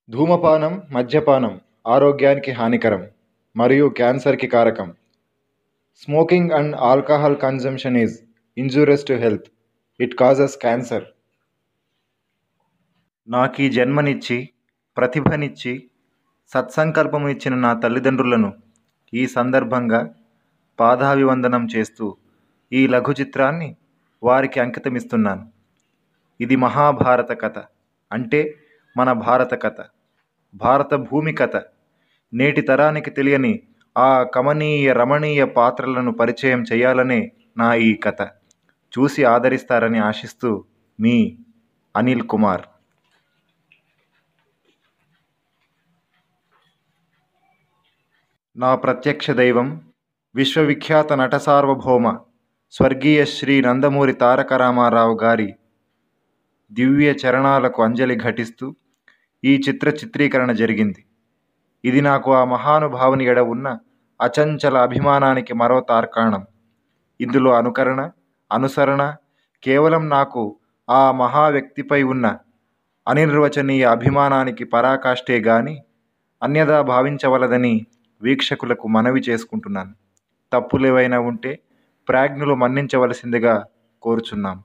ధూమపానం, మద్యపానం ఆరోగ్యానికి హానికరం మరియు క్యాన్సర్‌కి కారకం. Smoking and alcohol consumption is injurious to health. It causes cancer. నాకీ జన్మనిచ్చి, ప్రతిభనిచ్చి, సత్సంకల్పము ఇచ్చిన నా తల్లిదండ్రులను ఈ సందర్భంగా పాదాభివందనం చేస్తూ ఈ లఘు చిత్రాన్ని వారికి అంకితమిస్తున్నాను. ఇది మహాభారత కథ, అంటే మన భారత కథ, భారత భూమి కథ. నేటి తరానికి తెలియని ఆ కమనీయ రమణీయ పాత్రలను పరిచయం చేయాలనే నా ఈ కథ. చూసి ఆదరిస్తారని ఆశిస్తూ మీ అనిల్ కుమార్. నా ప్రత్యక్ష దైవం విశ్వవిఖ్యాత నట సార్వభౌమ స్వర్గీయ శ్రీ నందమూరి తారక రామారావు గారి దివ్య చరణాలకు అంజలి ఘటిస్తూ ఈ చిత్రీకరణ జరిగింది. ఇది నాకు ఆ మహానుభావుని ఎడ ఉన్న అచంచల అభిమానానికి మరో తార్కాణం. ఇందులో అనుకరణ, అనుసరణ కేవలం నాకు ఆ మహా వ్యక్తిపై ఉన్న అనిర్వచనీయ అభిమానానికి పరాకాష్టే గాని అన్యదా భావించవలదని వీక్షకులకు మనవి చేసుకుంటున్నాను. తప్పులేవైనా ఉంటే ప్రాజ్ఞులు మన్నించవలసిందిగా కోరుచున్నాం.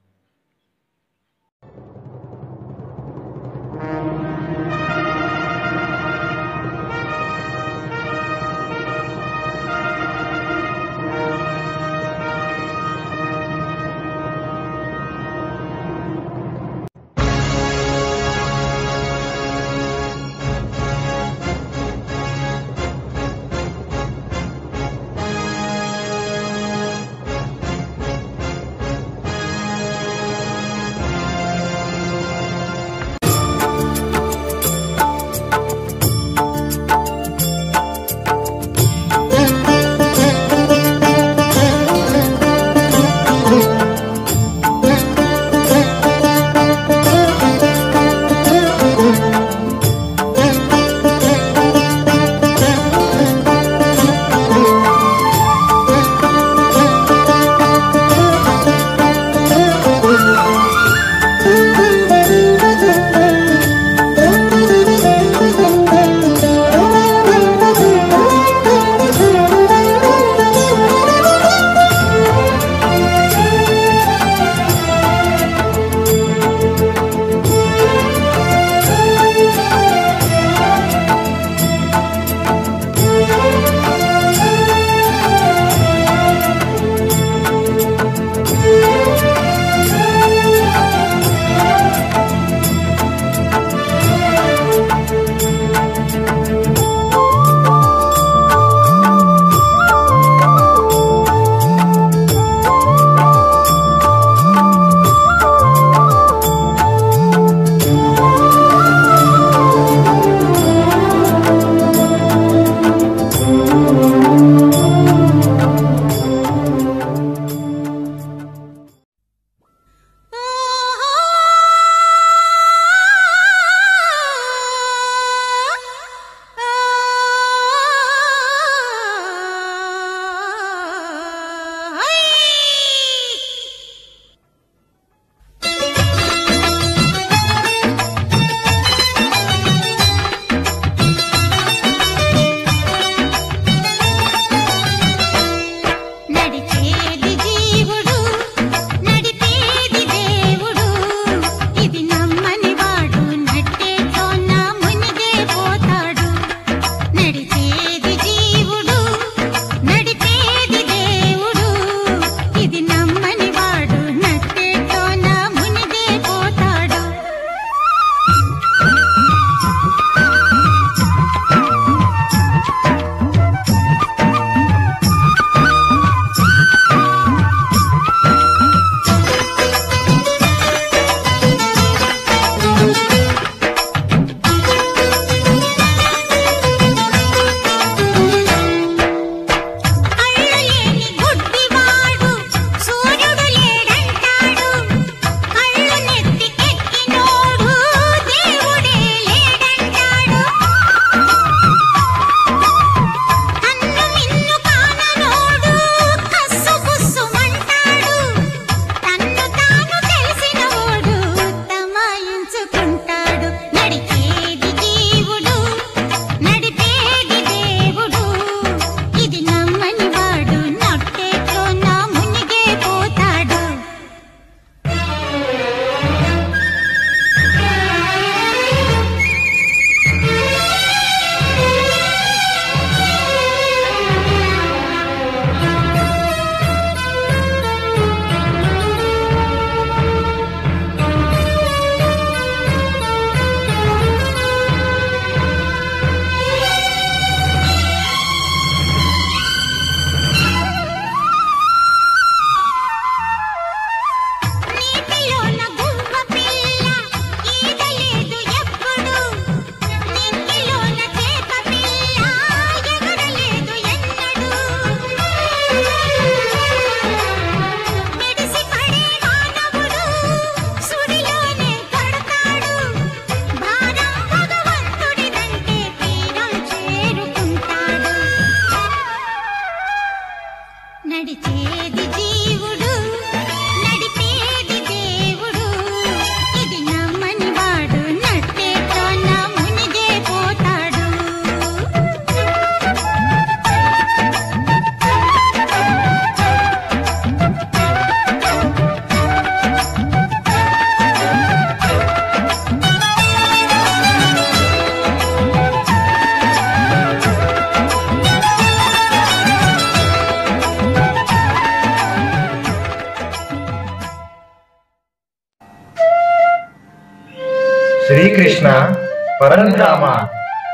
పరంధామ,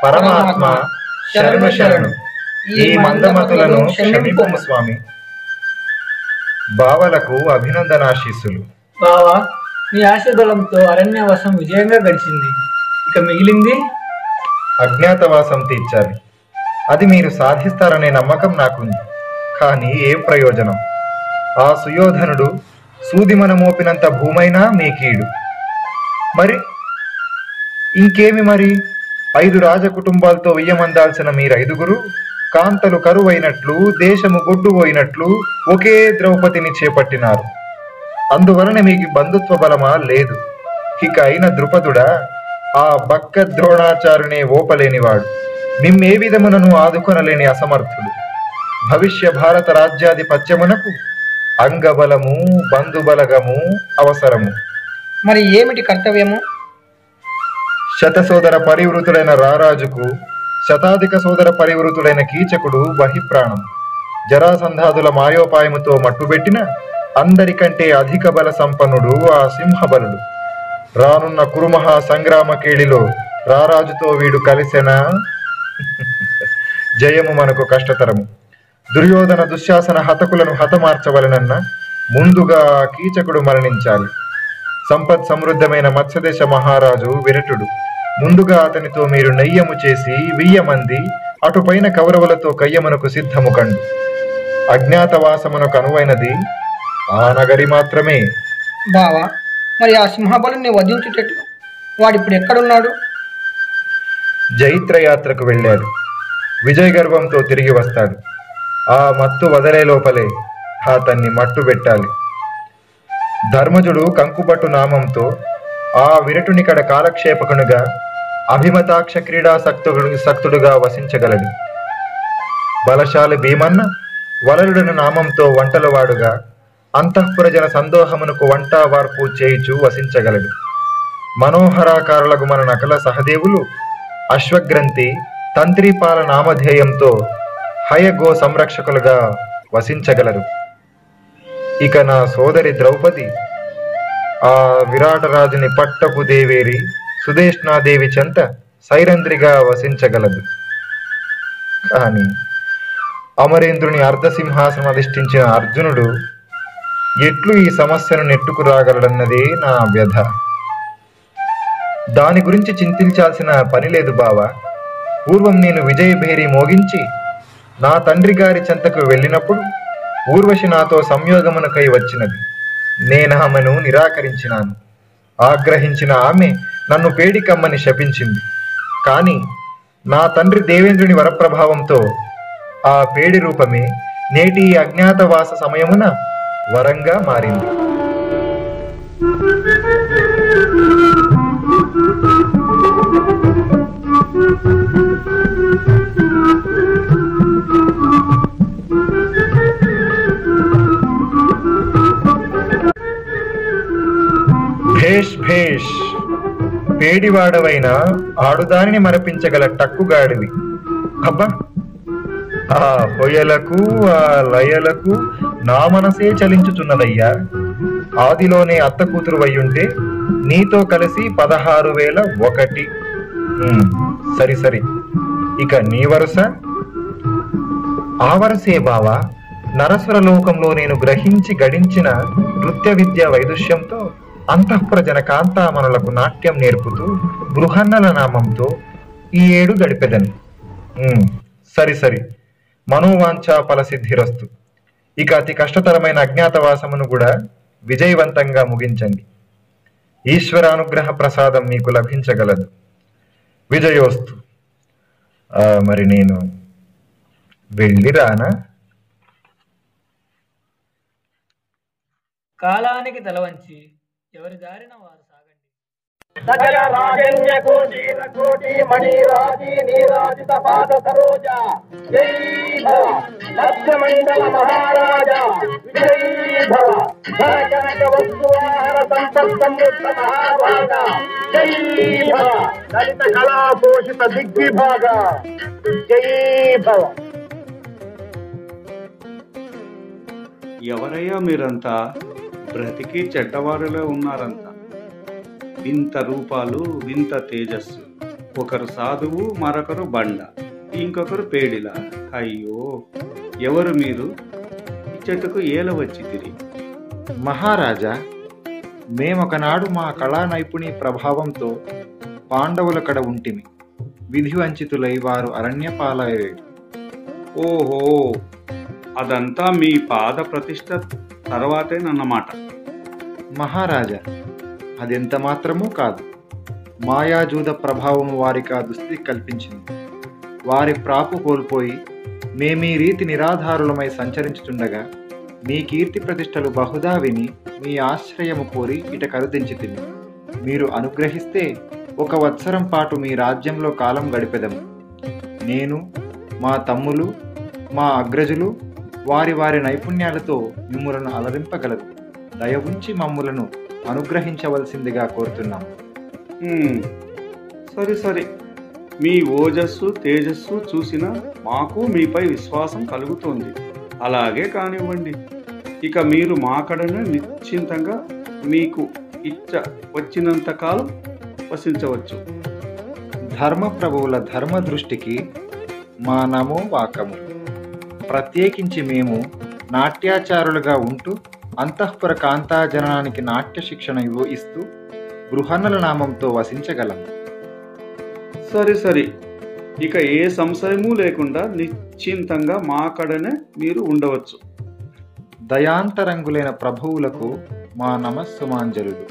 పరమాత్మ శరణు శరణు. ఈ మందమతులను క్షమింపుము స్వామి. బావలకు అభినందనాశీస్సులు. బావా, మీ ఆశీర్వాదంతో అరణ్యవాసం విజయంగా గడిచింది. ఇక మిగిలింది అజ్ఞాతవాసం తీర్చాలి. అది మీరు సాధిస్తారనే నమ్మకం నాకుంది. కానీ ఏం ప్రయోజనం? ఆ సుయోధనుడు సూదిమన మోపినంత భూమైనా మీ కీడు. మరి ఇంకేమి? మరి 5 రాజ కుటుంబాలతో వియ్యమందాల్సిన మీరైదుగురు కాంతలు కరువైనట్లు, దేశము గొడ్డుపోయినట్లు ఒకే ద్రౌపదిని చేపట్టినారు. అందువలన మీకు బంధుత్వ బలమా లేదు. ఇక అయిన ద్రుపదుడా, ఆ బక్క ద్రోణాచారునే ఓపలేనివాడు, మిమ్మే విధమునను ఆదుకొనలేని అసమర్థుడు. భవిష్య భారత రాజ్యాధిపత్యమునకు అంగబలము, బంధుబలగము అవసరము. మరి ఏమిటి కర్తవ్యము? శతసోదర పరివృతుడైన రారాజుకు శతాధిక సోదర పరివృతుడైన కీచకుడు బహిప్రాణం. జరాసంధాదుల మాయోపాయముతో మట్టుబెట్టిన అందరికంటే అధిక బల సంపన్నుడు ఆ సింహబలుడు. రానున్న కురుమహా సంగ్రామ కేళిలో రారాజుతో వీడు కలిసెనా? జయము మనకు కష్టతరము. దుర్యోధన దుశ్శాసన హతకులను హతమార్చవలనన్న ముందుగా కీచకుడు మరణించాలి. సంపత్ సమృద్ధమైన మత్స్యదేశ మహారాజు విరటుడు. ముందుగా అతనితో మీరు నయ్యము చేసి 1000 మంది అటుపైన కౌరవులతో కయ్యమునకు సిద్ధము కండు. అజ్ఞాతవాసమునకు అనువైనది ఆ నగరి మాత్రమే. బావా, మరి ఆ సింహబలుని వధించుటట్లు వాడిప్పుడు ఎక్కడున్నాడు? జైత్రయాత్రకు వెళ్ళాడు. విజయ గర్వంతో తిరిగి వస్తాడు. ఆ మత్తు వదలే లోపలే అతన్ని మట్టు పెట్టాలి. ధర్మజుడు కంకుబట్టు నామంతో ఆ విరటునికడ కాలక్షేపకునుగా, అభిమతాక్ష క్రీడా సక్తుడుగా వసించగలడు. బలశాలి భీమన్న వలలుడను నామంతో వంటలవాడుగా అంతఃపురజన సందోహమునకు వంట వార్పు చేయుచు వసించగలడు. మనోహరాకారులకు మన నకల సహదేవులు అశ్వగ్రంథి తంత్రిపాల నామధేయంతో హయగో సంరక్షకులుగా వసించగలరు. ఇక నా సోదరి ద్రౌపది ఆ విరాటరాజుని పట్టపు దేవేరి సుదేష్ణాదేవి చెంత సైరంధ్రిగా వసించగలదు. కానీ అమరేంద్రుని అర్ధసింహాసనం అధిష్ఠించిన అర్జునుడు ఎట్లు ఈ సమస్యను నెట్టుకు రాగలడన్నదే నా వ్యధ. దాని గురించి చింతించాల్సిన పని లేదు బావా. పూర్వం నేను విజయభేరి మోగించి నా తండ్రి గారి చెంతకు వెళ్ళినప్పుడు ఊర్వశి నాతో సంయోగమునకై వచ్చినది. నేనామెను నిరాకరించినాను. ఆగ్రహించిన ఆమె నన్ను పేడికమ్మని శపించింది. కానీ నా తండ్రి దేవేంద్రుని వరప్రభావంతో ఆ పేడి రూపమే నేటి అజ్ఞాతవాస సమయమున వరంగా మారింది. భేష్ భేష్, పేడివాడవైన ఆడుదానిని మరపించగల టక్కుగాడివి. అబ్బా, ఆ హొయలకు ఆ లయలకు నా మనసే చలించుచున్నదయ్యా. ఆదిలోనే అత్త కూతురు అయ్యుంటే నీతో కలిసి 16,001. సరి సరి, ఇక నీ వరుస. ఆ వరుసే బావా. నరసుర లోకంలో నేను గ్రహించి గడించిన నృత్య విద్య వైదుష్యంతో అంతఃపురజన కాంతామనులకు నాట్యం నేర్పుతూ బృహన్నల నామంతో ఈ 7 గడిపెదను. సరి సరి, మనోవాంఛ ఫలసిద్ధిరస్తు. ఇక అతి కష్టతరమైన అజ్ఞాతవాసమును కూడా విజయవంతంగా ముగించండి. ఈశ్వరానుగ్రహ ప్రసాదం మీకు లభించగలదు. విజయోస్తు. మరి నేను వెళ్ళిరానా? కాలానికి తలవంచి ఎవరి దారిన వారు సాగండి. సకల రాజన్య కోటి కోటి మణిరాజి నీరాజిత పాద సరోజ జై భవ లక్ష్మండల మహారాజ జై భవ కనక వస్తువాహన సంపత్ సమృద్ధ మహాభాగ జై భవ లలిత కళా పోషిత దిగ్విభాగ జై భవ. ఎవరయ్యా మీరంతా? బ్రతికి చెడ్డవారిలో ఉన్నారంతా. వింత రూపాలు, వింత తేజస్సు, ఒకరు సాధువు, మరొకరు బండ, ఇంకొకరు పేడిల. అయ్యో, ఎవరు మీరు? ఇచ్చటకు ఏల వచ్చి తిరిగి? మహారాజా, మేమొకనాడు మా కళా నైపుణి ప్రభావంతో పాండవుల కడ ఉంటిమి. విధి వంచితులై వారు అరణ్యపాలయ్యారు. ఓహో, అదంతా మీ పాద ప్రతిష్ఠ తర్వాతేనన్నమాట. మహారాజా, అదెంత మాత్రమూ కాదు. మాయాజూద ప్రభావం వారికి ఆ దుస్థితి కల్పించింది. వారి ప్రాపు కోల్పోయి మేమీ రీతి నిరాధారులమై సంచరించుతుండగా మీ కీర్తి ప్రతిష్టలు బహుదా విని మీ ఆశ్రయము కోరి ఇట కరుదించితిమి. మీరు అనుగ్రహిస్తే 1 సంవత్సరం పాటు మీ రాజ్యంలో కాలం గడిపెదము. నేను, మా తమ్ములు, మా అగ్రజులు వారి వారి నైపుణ్యాలతో మిమ్ములను అలరింపగలరు. దయ ఉంచి మమ్ములను అనుగ్రహించవలసిందిగా కోరుతున్నాం. సరే, మీ ఓజస్సు తేజస్సు చూసిన మాకు మీపై విశ్వాసం కలుగుతోంది. అలాగే కానివ్వండి. ఇక మీరు మాకడనే నిశ్చింతంగా మీకు ఇచ్చ వచ్చినంత కాలం వసించవచ్చు. ధర్మప్రభువుల ధర్మ దృష్టికి మా నమో వాకము. ప్రత్యేకించి మేము నాట్యాచారులుగా ఉంటూ అంతఃపుర కాంతాజనానికి నాట్య శిక్షణ ఇస్తూ బృహన్నల నామంతో వసించగలం. సరే, ఇక ఏ సంశయమూ లేకుండా నిశ్చింతంగా మాకడనే మీరు ఉండవచ్చు. దయాంతరంగులైన ప్రభువులకు మా నమస్సుమాంజలులు.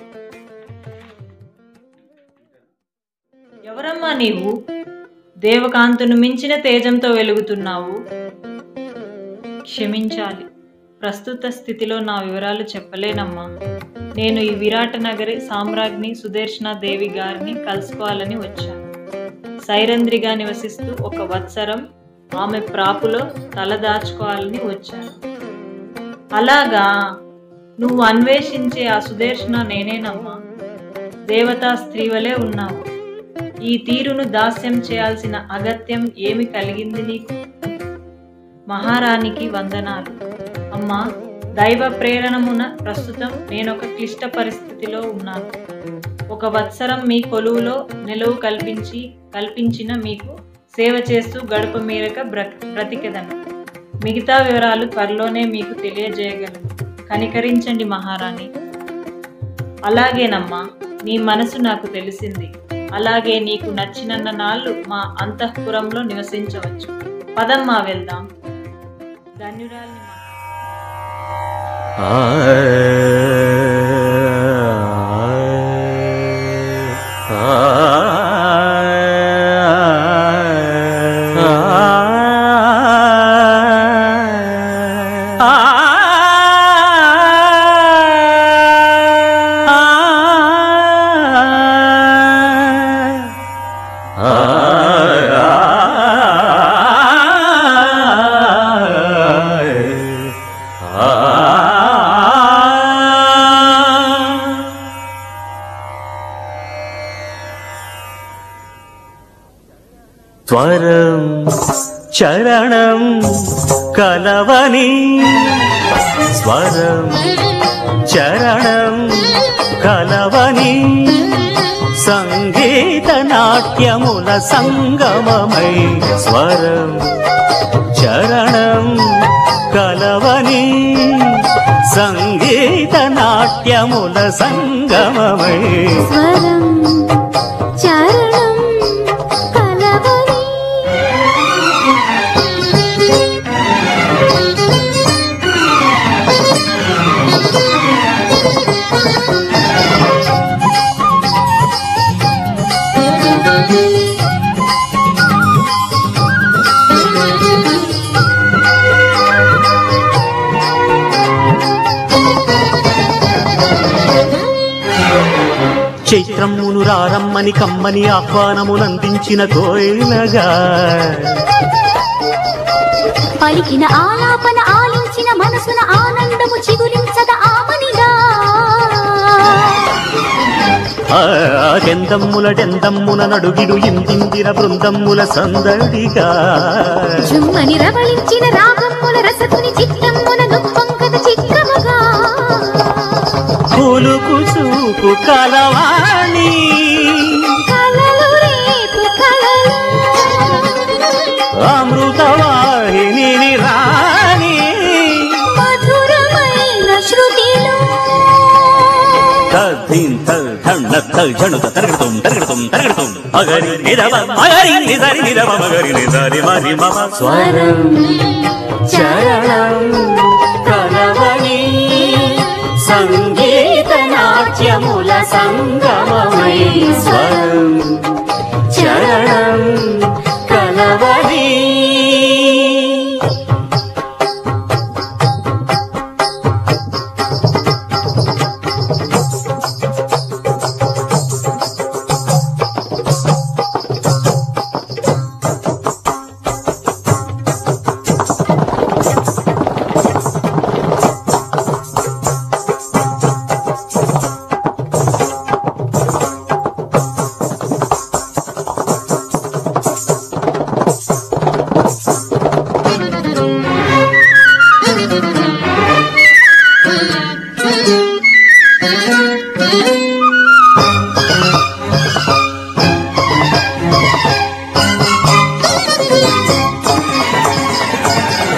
ఎవరమ్మా నీవు? దేవకాంతును మించిన తేజంతో వెలుగుతున్నావు. క్షమించాలి, ప్రస్తుత స్థితిలో నా వివరాలు చెప్పలేనమ్మా. నేను ఈ విరాట నగరి సామ్రాజ్ఞి సుదర్శన దేవి గారిని కలుసుకోవాలని వచ్చాను. సైరంధ్రిగా నివసిస్తూ 1 సంవత్సరం ఆమె ప్రాపులో తలదాచుకోవాలని వచ్చాను. అలాగా, నువ్వు అన్వేషించే ఆ సుదర్శన నేనేనమ్మా. దేవతా స్త్రీ వలె ఉన్నావు. ఈ తీరును దాస్యం చేయాల్సిన అగత్యం ఏమి కలిగింది నీకు? మహారాణికి వందనాలు. అమ్మా, దైవ ప్రేరణమున ప్రస్తుతం నేనొక క్లిష్ట పరిస్థితిలో ఉన్నాను. 1 సంవత్సరం మీ కొలువులో నిలువు కల్పించిన మీకు సేవ చేస్తూ గడుప మీరక బ్రతికెదను. మిగతా వివరాలు త్వరలోనే మీకు తెలియజేయగలను. కనికరించండి మహారాణి. అలాగేనమ్మా, నీ మనసు నాకు తెలిసింది. అలాగే నీకు నచ్చినన్న నాళ్ళు మా అంతఃపురంలో నివసించవచ్చు. పదమ్మా, వెళ్దాం. ధన్యురాలిని. స్వరం చరణం కలవని, స్వరం చరణం కలవని, సంగీత నాట్యముల సంగమమై. స్వరం చరణం కలవని, సంగీత నాట్యముల సంగమమై. స్వరం చరణం కలవని. చైత్రమును రారమ్మని కమ్మని ఆహ్వానమునందించిన కోయిలగా, పలికిన ఆలాపన ఆలించిన మనసున ఆనందము చిగురించద ఆమనిగా. డెందమ్ముల డెందమ్మున నడుగిడు ఇందిందిర బృందమ్ముల సందడిగా, జుమ్మని రవళించిన రాగమ్ముల రసతుని చిత్తమ్మున నుప్పంకద చిత్రముగా. కూలుకు చూపు కలవాణి, కలలు రేపు జణుత తరగడుతుం తరగడుతుం తరగడుతుం మగరి నిరవ మగరి నిజరి నిరవ మగరి నిజరి మరి మమ స్వరం చరణం కలవని సంగీత నాట్యముల సంగమమై స్వరం చరణం కలవని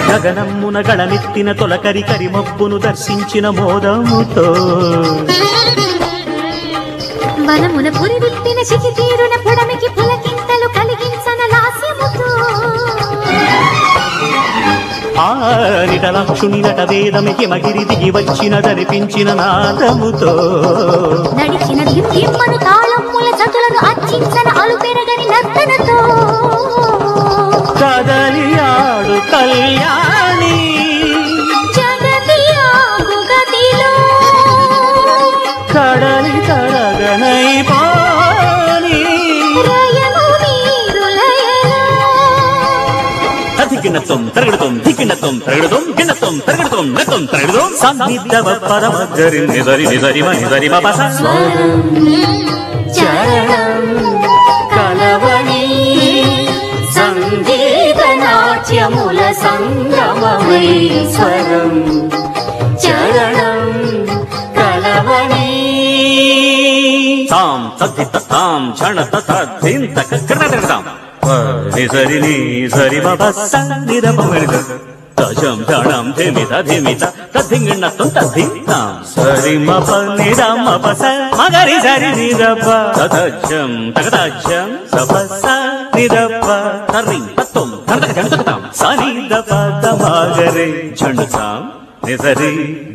గగనమ్మున గళమెత్తిన తొలకరి కరిమబ్బును దర్శించిన మోదముతో వనమున పురివిప్పిన చికి తీరున పుడమికి పులకింతలు కలిగించన లాస్యముతో ఆ నిటలక్షుని నట వేదమికి మగిరి దిగి వచ్చినదనిపించిన నాదముతో నడిచిన దిమ్మను తాళమ్ముల చతులను అర్చించన అలు పెరగని నర్తనతో కదలియాడు కళ్యాణి జగతి ఆగు గదిలో కడలి తరగనై పాని రయము మీరులయలో అధికినత్వం తరగడుతుం దికినత్వం తరగడుతుం గిన్నత్వం తరగడుతుం నత్వం తరగడుతుం సన్నిధవ పరమ గరి నిజరి నిజరి నిజరి మపస స్వరం చరణం కలవని సంగీత నాట్యముల సంగమమై స్వరం చరణం కలవని తాం తద్ధిత తాం క్షణత తద్ధింత కర్ణదం నిజరి నిజరి మపస నిరపమిద తజం ధణం ధిమిత ధిమిత తద్ధింగిణత్వం తద్ధింతాం సరి మప నిరమ పస మగరి సరి నిరప తదజం తగదజం సపస నిరప తర్రి తత్వం ధనతక జణుతకతాం సని దప తమగరే జణుతాం నిజరి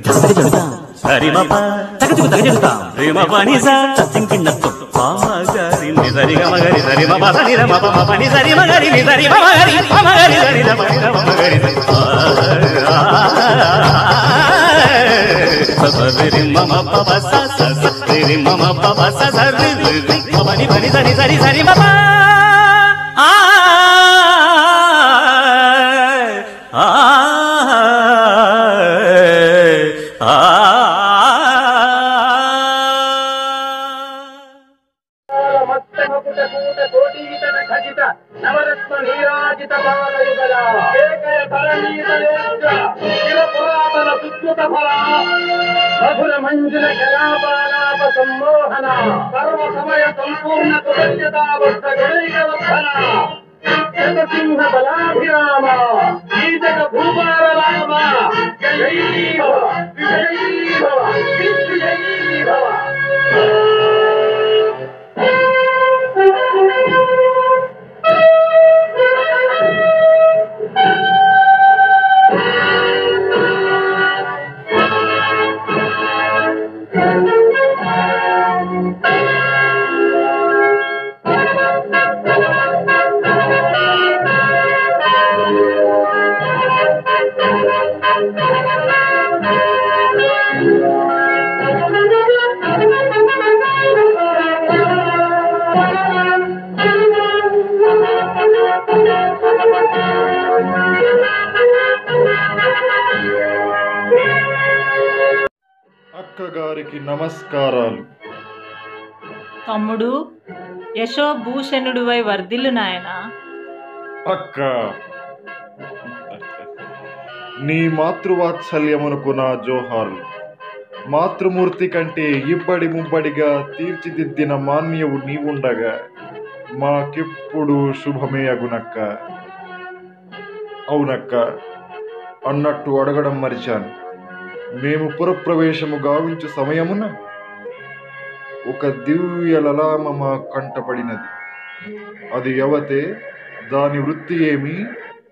ధనతక జణుతాం సరి మప తగదుకు తగజుతాం రిమ పని స తద్ధింగిణత్వం పామగరి నిజరి గమగరి సరి మప సని రమ ప పని సరి మగరి నిజరి మగరి మగరి సరి రమ మగరి సరి మమ పప సరి మమ పప సరి పని పని సరి సరి సరి మప నవరత్న నీరాజిత బాలయుగల ఏకయ ధరణీతలేంద్ర శివ పురాతన సుకృత ఫల మధుర మంజుల కళాపాలాప సమ్మోహన సర్వ సమయ సంపూర్ణ కృతజ్ఞతావస్థ గణైకవత్తన శతసింహ బలాభిరామ ఈజక భూపాల రామ జై భవ విజయీ భవ విజయీ భవ. అక్కగారికి నమస్కారాలు. తమ్ముడు యశోభూషణుడివై వర్ధిల్లు నాయనా. అక్క, నీ మాతృవాత్సల్యమునకు నా జోహార్లు. మాతృమూర్తి కంటే ఇబ్బడి ముబ్బడిగా తీర్చిదిద్దిన మాన్యవు నీవుండగా మాకెప్పుడు శుభమే అగునక్క. అవునక్క, అన్నట్టు అడగడం మరిచాను. మేము పురప్రవేశము గావించు సమయమున ఒక దివ్య లలామ మా కంటపడినది. అది ఎవతే, దాని వృత్తి ఏమి,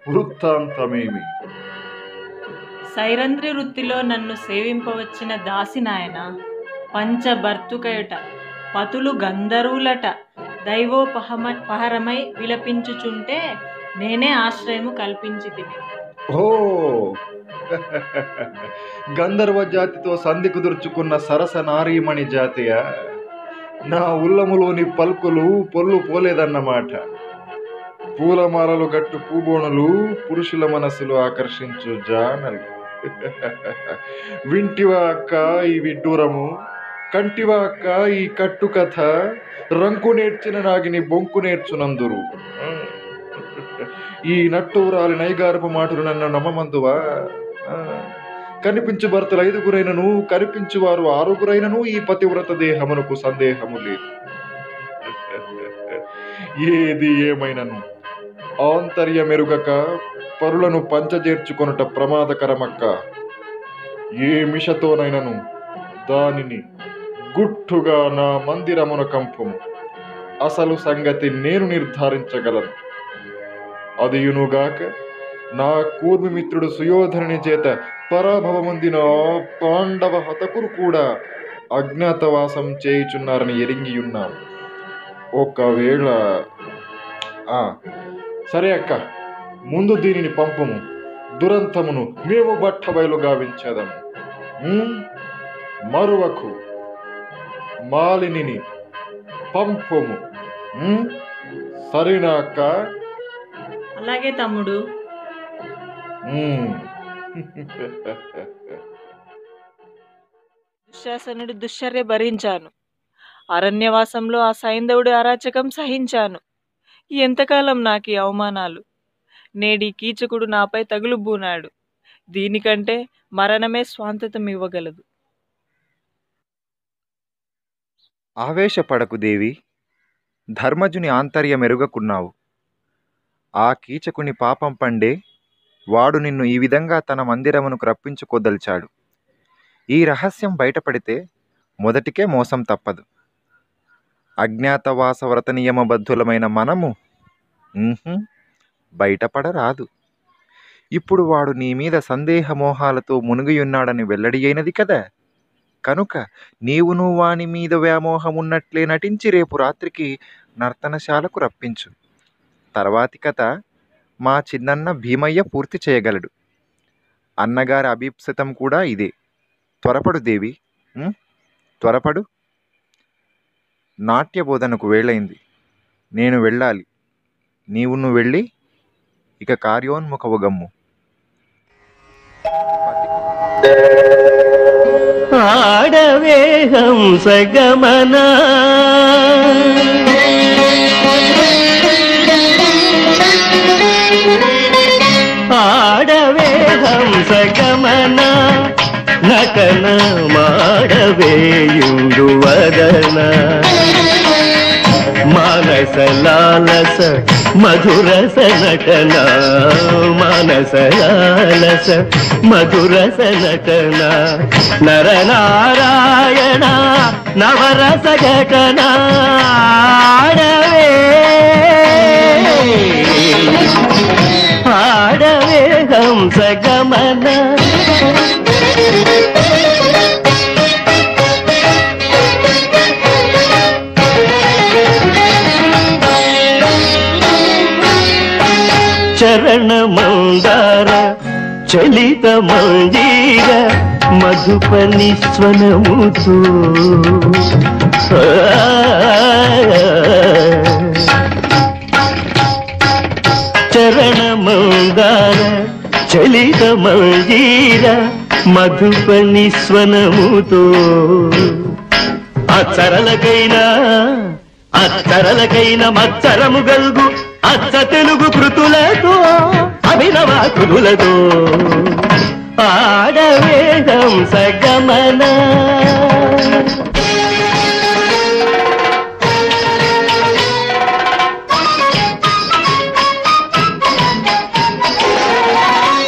వృత్తాంతమేమి? సైరంధ్రి వృత్తిలో నన్ను సేవింపవచ్చిన దాసి నాయన, పంచభర్తుకయుట, పతులు గంధర్వులట, దైవోపహరమై విలపించుచుంటే నేనే ఆశ్రయము కల్పించితిని. ఓ గంధర్వ జాతితో సంధి కుదుర్చుకున్న సరస నారీమణి జాతియా? నా ఉల్లములోని పల్కులు పొల్లు పోలేదన్నమాట. పూలమాలలు గట్టు పూబోణులు పురుషుల మనసులు ఆకర్షించు జానలు. వింటివా అక్క ఈ విడ్డూరము? కంటివా అక్క ఈ కట్టు కథ? రంకు నేర్చిన నాగిని బొంకు నేర్చునందురు. ఈ నట్టూరాలి నైగారపు మాటలు నన్ను నమ్మమందువా? కనిపించు భర్తలు 5గురైనను, కనిపించువారు 6గురైనను ఈ పతివ్రత దేహమునకు సందేహము లేదు. ఏది ఏమైనను ఆంతర్యమెరుగక పరులను పంచజేర్చుకొనుట ప్రమాదకరమక్క. ఏ మిషతోనైనను దానిని గుట్టుగా నా మందిరమున కంపుము. అసలు సంగతి నేను నిర్ధారించగలను. అదియునుగాక నా కూర్మిమిత్రుడు సుయోధనుని చేత పరాభవమొందిన పాండవ హతకులు కూడా అజ్ఞాతవాసం చేయుచున్నారని ఎరింగియున్నాను. ఒకవేళ సరే అక్క, ముందు దీనిని పంపుము. దురంతమును మేము బట్టబయలు గావించేదము. మరువకు, మాలిని పంపుము. సరేనా అక్క? అలాగే తమ్ముడు. దుశ్శాసనుడి దుశ్చర్య భరించాను. అరణ్యవాసంలో ఆ సైంధవుడి అరాచకం సహించాను. ఎంతకాలం నాకు ఈ అవమానాలు? నేడి కీచకుడు నాపై తగులుబూనాడు. దీనికంటే మరణమే స్వాంతతం ఇవ్వగలదు. ఆవేశపడకు దేవి. ధర్మజుని ఆంతర్యమెరుగకున్నావు. ఆ కీచకుని పాపం పండే వాడు నిన్ను ఈ విధంగా తన మందిరమునకు రప్పించుకోదలిచాడు. ఈ రహస్యం బయటపడితే మొదటికే మోసం తప్పదు. అజ్ఞాతవాస వ్రత నియమబద్ధులమైన మనము బయటపడరాదు. ఇప్పుడు వాడు నీ మీద సందేహమోహాలతో మునిగియున్నాడని వెల్లడి అయినది కదా. కనుక నీవును వాని మీద వ్యామోహమున్నట్లే నటించి రేపు రాత్రికి నర్తనశాలకు రప్పించు. తర్వాతి కథ మా చిన్నన్న భీమయ్య పూర్తి చేయగలడు. అన్నగారి అభీప్సితం కూడా ఇదే. త్వరపడు దేవి, త్వరపడు. నాట్య బోధనకు వేళైంది. నేను వెళ్ళాలి. నీవును వెళ్ళి ఇక కార్యోన్ముఖవు గమ్ము. ఆడవే హంసగమన ఆడవే హంసగమన నటన మాడవేయుండు వదన మానస లాలస మధురస నటన మానస లాలస మధురస నటన నరనారాయణ నవరస ఘటన ఆడవే ఆడవే హంస గమన చరణ మందార చలిత మంజీర మధుపని స్వనముతో చరణ మందార చలిత మంజీర మధుపని స్వనముతో అచ్చరలకైన మచ్చరము గల్గు అచ్చ తెలుగు కృతులతో అభినవ కృతులతో ఆడవే హంస గమన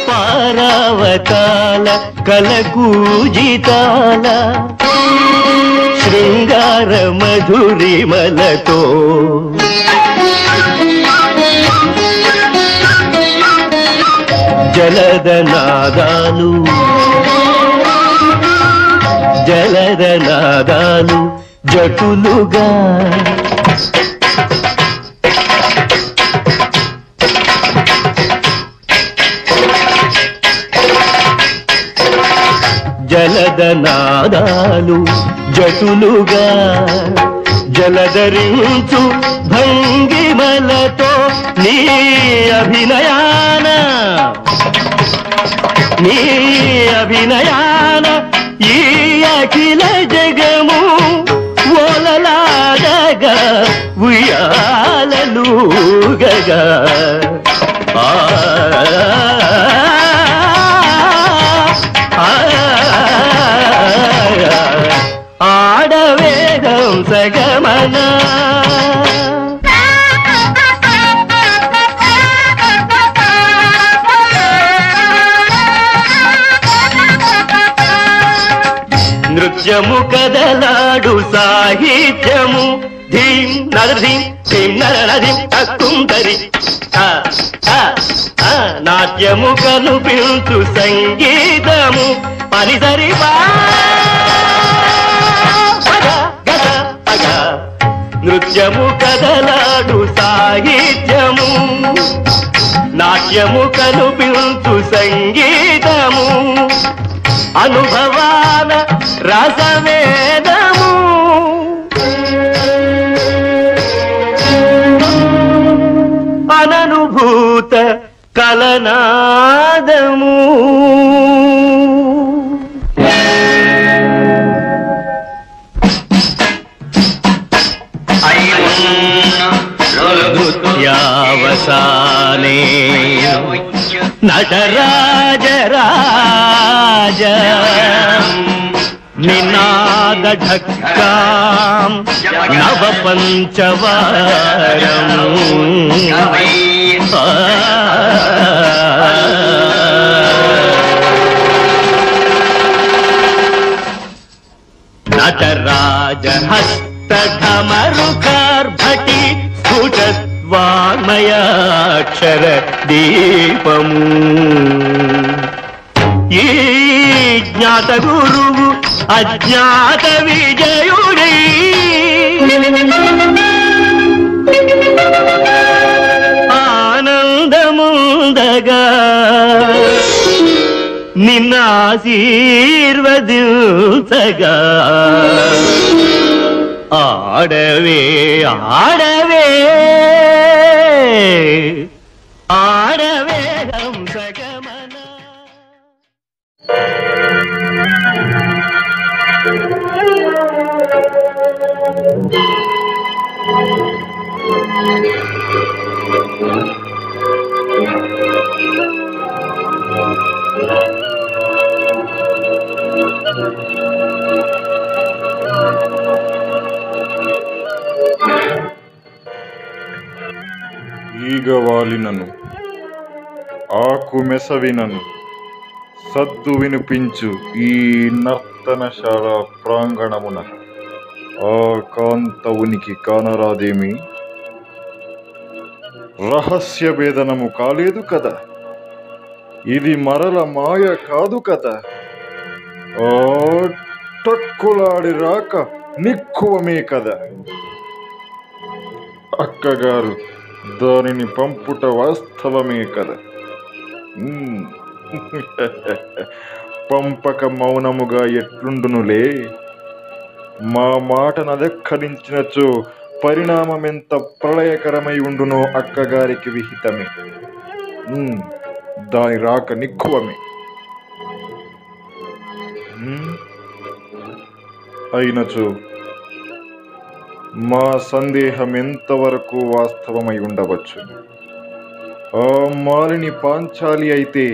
పారావతాల కలకూజితాల శృంగార మధురిమలతో జలదనాదాలు జలదనాదాలు జటులుగా జలదనాదాలు జటులుగా జలధరించు భంగిమలతో నీ అభినయాన ఈ అఖిల జగము ఓలలాడగా ఉయ్యాలలుగగా ఆడవేదం సగమన నృత్యము కదలాడు సాహిత్యము ధీం నరధీం ధీం నరధీం తక్కుంతరి నాట్యము కనుపించు సంగీతము పనిసరి నృత్యము కదలాడు సాహిత్యము నాట్యము కనుపించు సంగీతము అనుభవాల రసవేదము అననుభూత కలనాదము నృత్యావసానే నటరాజరాజ నినాద ఢక్కాం నవ పంచవారం నటరాజ హస్తఢమరుకార్భటి స్ఫుటద్వామయాక్షర దీపము ఈ జ్ఞాత గురువు అజ్ఞాత విజయుడై ఆనందముందగా నిన్నాశీర్వదించగా ఆడవే ఆడవే ఆడవే హంసగమన ఈగవాలినను ఆకు మెసవినను సద్దు వినిపించు ఈ నర్తనశాల ప్రాంగణమున ఆ కాంత ఉనికి కానరాదేమి? రహస్య భేదనము కాలేదు కదా, ఇది మరల మాయ కాదు కదా, ఆ టక్కులాడి రాక నిక్కువమే కదా. అక్కగారు దానిని పంపుట వాస్తవమే కదా. పంపక మౌనముగా ఎట్లుండునులే. మా మాట నదక్కరించినచో పరిణామమెంత ప్రళయకరమై ఉండునో అక్కగారికి విహితమే. దాని రాక నిక్కువమే. అయినచో మా సందేహం ఎంతవరకు వాస్తవమై ఉండవచ్చు? ఆ మాలిని పాంచాలి అయితే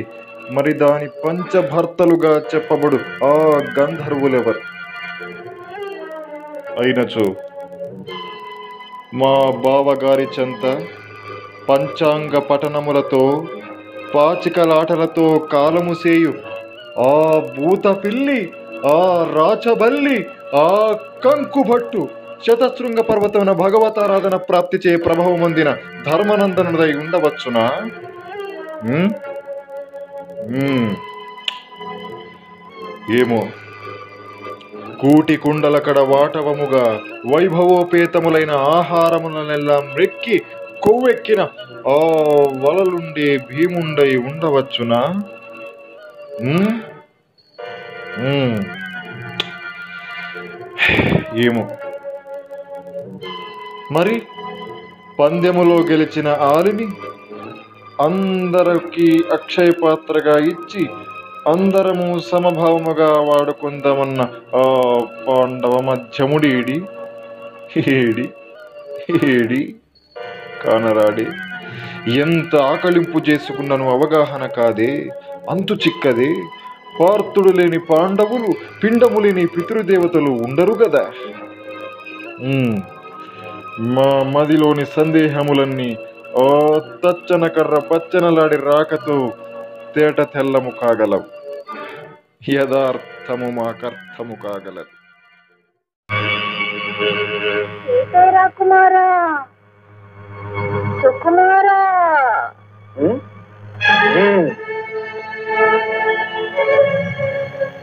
మరి దాని పంచభర్తలుగా చెప్పబడు ఆ గంధర్వులెవరు? అయినచో మా బావగారి చెంత పంచాంగ పఠనములతో పాచికలాటలతో కాలము సేయు ఆ భూత పిల్లి, ఆ రాచబల్లి, ఆ కంకుభట్టు శతశృంగ పర్వతమున భగవతారాధన ప్రాప్తి చే ప్రభావం పొందిన ధర్మనందనుడై ఉండవచ్చునా? ఏమో. కూటి కుండల కడ వాటవముగా వైభవోపేతములైన ఆహారములనెల్లా మ్రెక్కి కొవ్వెక్కిన ఆ వలలుండే భీముండై ఉండవచ్చునా? ఏమో. మరి పందెములో గెలిచిన ఆలిని అందరికి అక్షయ పాత్రగా ఇచ్చి అందరము సమభావముగా వాడుకుందామన్న ఆ పాండవ మధ్యముడేడి? AD AD కానరాడి. ఎంత ఆకలింపు చేసుకున్నను అవగాహన కాదే, అంతు చిక్కదే. పార్థుడు లేని పాండవులు, పిండము లేని పితృదేవతలు ఉండరు గదా. మా మదిలోని సందేహములన్నీ ఓ తచ్చన కర్ర పచ్చనలాడి రాకతో తేట తెల్లము కాగలవు. యథార్థము మాకర్థము కాగలదు. కుమారా సుకుమారా,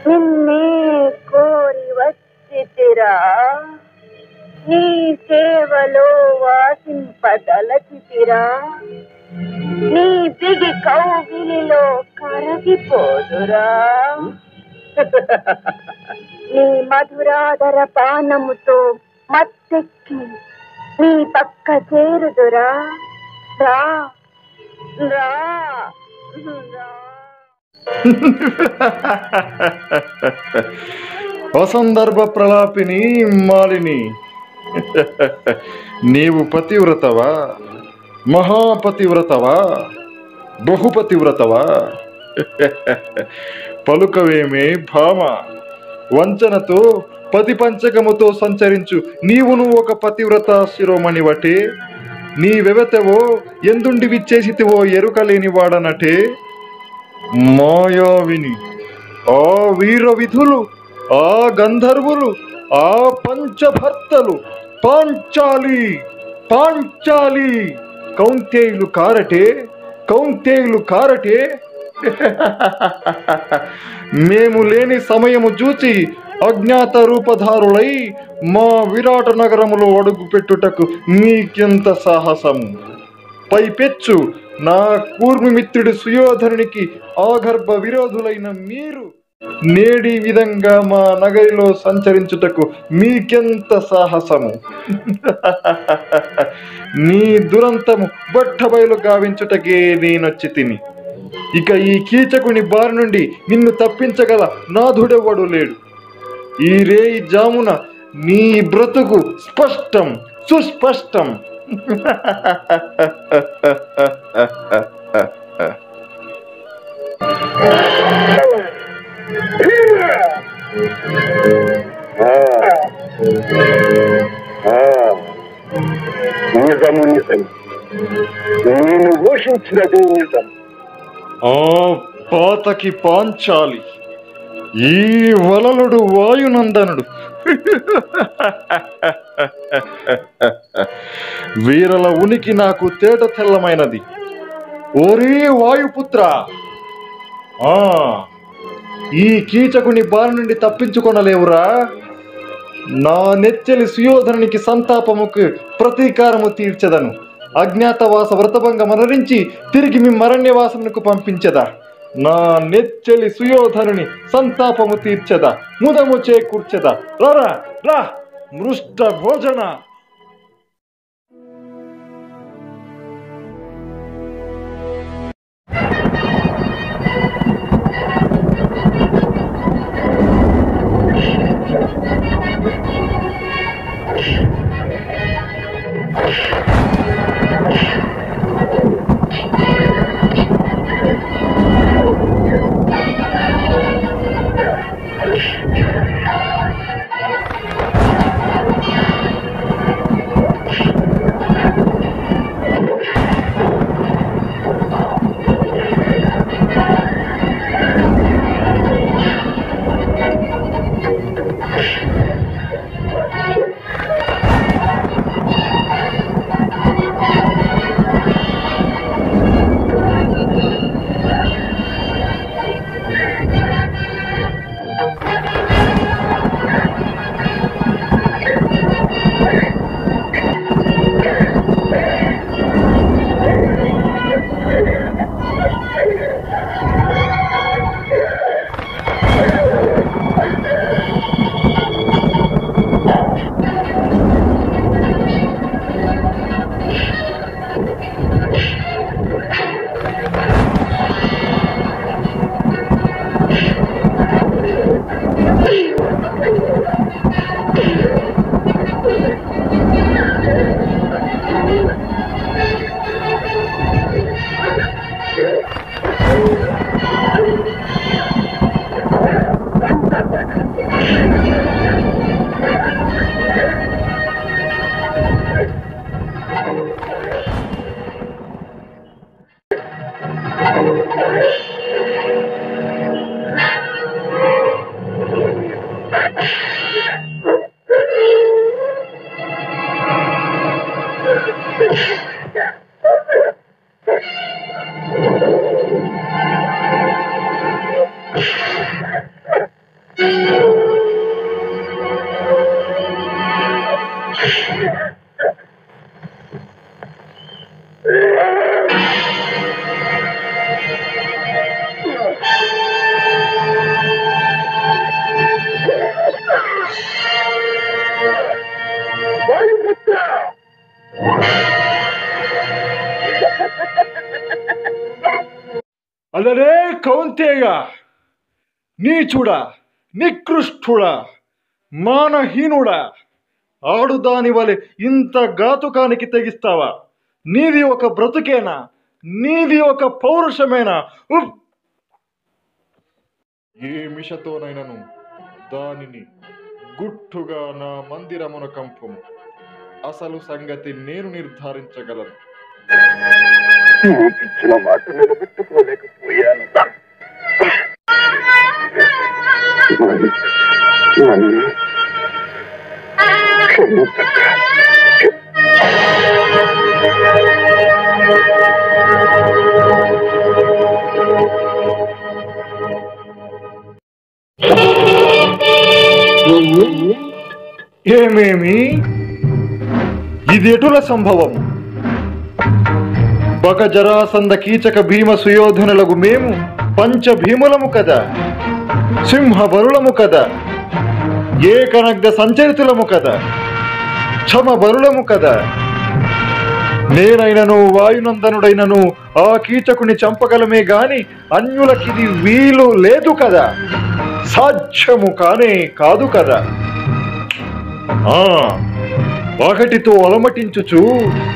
నిన్నే కోరి వచ్చితిరా, నీ సేవలో వాసింపదలచితిరా, నీ బిగి కౌగిలిలో కరగిపోదురా, నీ మధురాధర పానముతో మత్తెక్కి నీ పక్క చేరుదురా. రా రా రా. అసందర్భ ప్రలాపిని మాలిని, నీవు పతివ్రతవా, మహాపతివ్రతవా, బహుపతివ్రతవా? పలుకవేమే భామ. వంచనతో పతి పంచకముతో సంచరించు నీవును ఒక పతివ్రత శిరోమణి వటే. నీవెవతవో ఎందుండి విచ్చేసితివో ఎరుకలేని వాడనటే. మాయావిని, ఆ వీర విధులు, ఆ గంధర్వులు, ఆ పంచభర్తలు, పాంచాలి పాంచాలి కౌంతేయులు కారటే, కౌంతేయులు కారటే. మేము లేని సమయము చూచి అజ్ఞాత రూపధారులై మా విరాట నగరములో అడుగు పెట్టుటకు నీకెంత సాహసము? పైపెచ్చు నా కూర్మిమిత్రుడి సుయోధనునికి ఆగర్భ విరోధులైన మీరు నేడి విధంగా మా నగరిలో సంచరించుటకు మీకెంత సాహసము? నీ దురంతము బట్టబయలు గావించుటకే నేనొచ్చి తిని. ఇక ఈ కీచకుని బారి నుండి నిన్ను తప్పించగల నాథుడెవ్వడు లేడు. ఈ రేయి జామున నీ బ్రతుకు స్పష్టం సుస్పష్టం. నిజము నిజం, నేను ఘోషించినది నిజం. ఆ పాతకి పాంచాలి, ఈ వలలుడు వాయునందనుడు. వీరల ఉనికి నాకు తేట తెల్లమైనది. ఓరే వాయుపుత్ర, ఈ కీచకుని బారి నుండి తప్పించుకొనలేవురా. నా నెచ్చెలి సుయోధనునికి సంతాపముకు ప్రతీకారము తీర్చదను. అజ్ఞాతవాస వ్రతభంగ మరణించి తిరిగి మీ మరణ్యవాసమునకు పంపించదా. నా నెచ్చెలి సుయోధనుని సంతాపము తీర్చదా, ముదము చేకూర్చదా. రా రా మృష్ట భోజన. అలరే కౌంతేయ, నీచుడా, నికృష్ఠుడా, మానహీనుడా, ఆడుదాని వలె ఇంత ఘాతుకానికి తెగిస్తావా? నీది ఒక బ్రతుకేనా? నీది ఒక పౌరుషమేనా? ఏ మిషతోనైనను దానిని గుట్టుగా నా మందిరమున కంపము. అసలు సంగతి నేను నిర్ధారించగలను. ఇచ్చిన మాట నిలబెట్టుకోలేకపోయాను. ఏమేమి? ఇది ఎటుల సంభవము? బక జరాసంద కీచక భీమ సుయోధనులకు మేము పంచభీములము కదా, సింహబరులము కదా, ఏకనగ్ధ సంచరితులము కదా, క్షమబరులము కదా. నేనైనను వాయునందనుడైనను ఆ కీచకుని చంపగలమే గాని అన్యులకిది వీలు లేదు కదా, సాధ్యము కానే కాదు కదా. ఒకటితో అలమటించుచు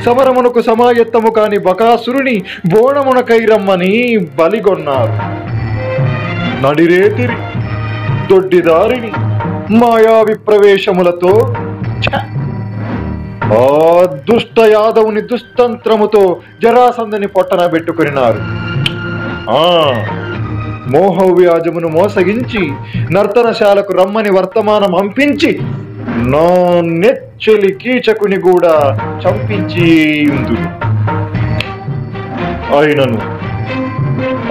సమరమునకు సమాయత్తము కాని బకాసురుని బోణమునకైరమ్మని బలిగొన్నారు. నడిరేతిరి దొడ్డిదారిని మాయా విప్రవేశములతో ఆ దుష్ట యాదవుని దుస్తంత్రముతో జరాసందని పొట్టన పెట్టుకున్నారు. మోహవ్యాజమును మోసగించి నర్తనశాలకు రమ్మని వర్తమానం పంపించి నా నెచ్చలి కీచకుని కూడా చంపించి ఉందును. అయినను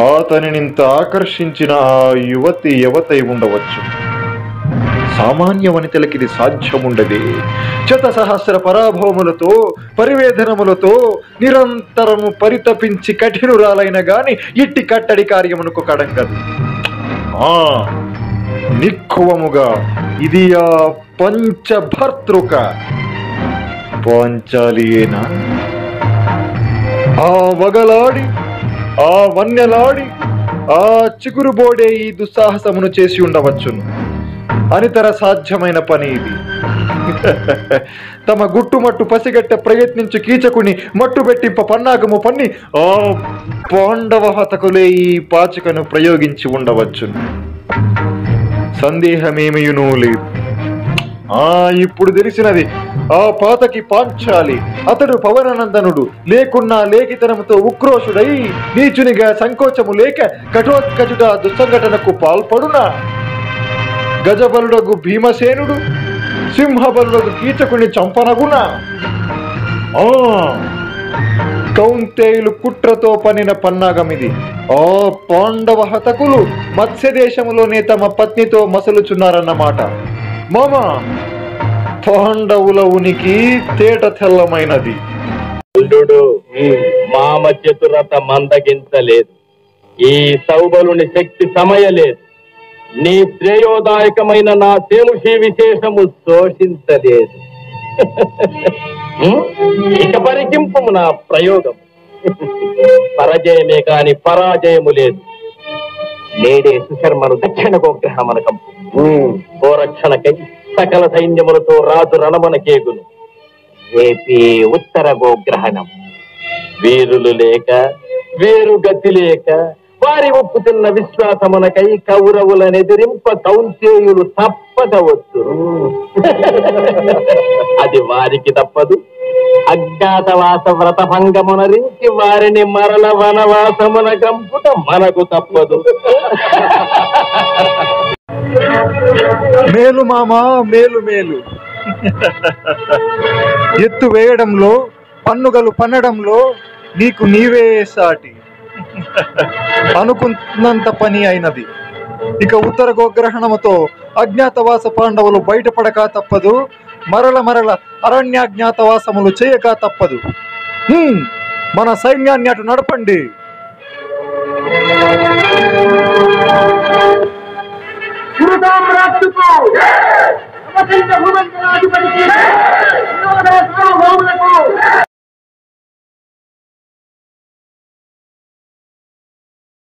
అతనినింత ఆకర్షించిన ఆ యువతి ఎవతై ఉండవచ్చు. సామాన్య వనితలకి ఇది సాధ్యముండదే. 100 సహస్ర పరాభవములతో పరివేదనములతో నిరంతరము పరితపించి కఠినురాలైన గాని ఇట్టి కట్టడి కార్యమునకు కడంగదు. నిక్కువముగా ఇది ఆ పంచభర్తృక పాంచాలియేనా? ఆ వగలాడి, ఆ వన్యలాడి, ఆ చిగురుబోడే ఈ దుస్సాహసమును చేసి ఉండవచ్చును. అనితర సాధ్యమైన పని ఇది. తమ గుట్టుమట్టు పసిగట్ట ప్రయత్నించి కీచకుని మట్టు పెట్టింప పన్నాగము పన్ని ఆ పాండవ హతకులే ఈ పాచికను ప్రయోగించి ఉండవచ్చును. సందేహమేమీయునూ లేదు. ఇప్పుడు తెలిసినది. ఆ పాతకి పాంచాలి, అతడు పవననందనుడు లేకున్నా లేఖితనముతో ఉక్రోషుడై నీచునిగా సంకోచము లేక కఠోత్కచుట దుస్సంఘటనకు పాల్పడునా? గజబలుడగు భీమసేనుడు సింహబలుడగు కీచకుని చంపనగునా? కౌంతేయులు కుట్రతో పనిన పన్నాగమిది. ఆ పాండవ హతకులు మత్స్యదేశములోనే తమ పత్నితో మసలుచున్నారన్నమాట. మామ, పాండవుల ఉనికి తేట తెల్లమైనది. మామ చతురత మందగించలేదు. ఈ సౌబలుని శక్తి సమయలేదు. నీ శ్రేయోదాయకమైన నా సేముషి విశేషము శోషించలేదు. ఇక పరికింపు నా ప్రయోగం. పరాజయమే కాని పరాజయము లేదు. నేడే సుశర్మను దక్షిణ గోగ్రహమనకంపు. గోరక్షణకై సకల సైన్యములతో రాజు రణమనకేగును. రేపే ఉత్తర గోగ్రహణం. వీరులు లేక, వేరు గతి లేక వారి ఉప్పు తిన్న విశ్వాసమునకై కౌరవులను ఎదిరింప కౌంతేయులు తప్పక వద్దురు. అది వారికి తప్పదు. అజ్ఞాతవాస వ్రత భంగమునరించి వారిని మరల వనవాసమున కంపుట మనకు తప్పదు. మేలు మామా మేలు మేలు. ఎత్తు వేయడంలో పన్నుగలు పన్నడంలో నీకు నీవే సాటి. అనుకున్నంత పని అయినది. ఇక ఉత్తర గోగ్రహణముతో అజ్ఞాతవాస పాండవులు బయటపడక తప్పదు. మరల అరణ్యాజ్ఞాతవాసములు చేయక తప్పదు. మన సైన్యాన్ని అటు నడపండి.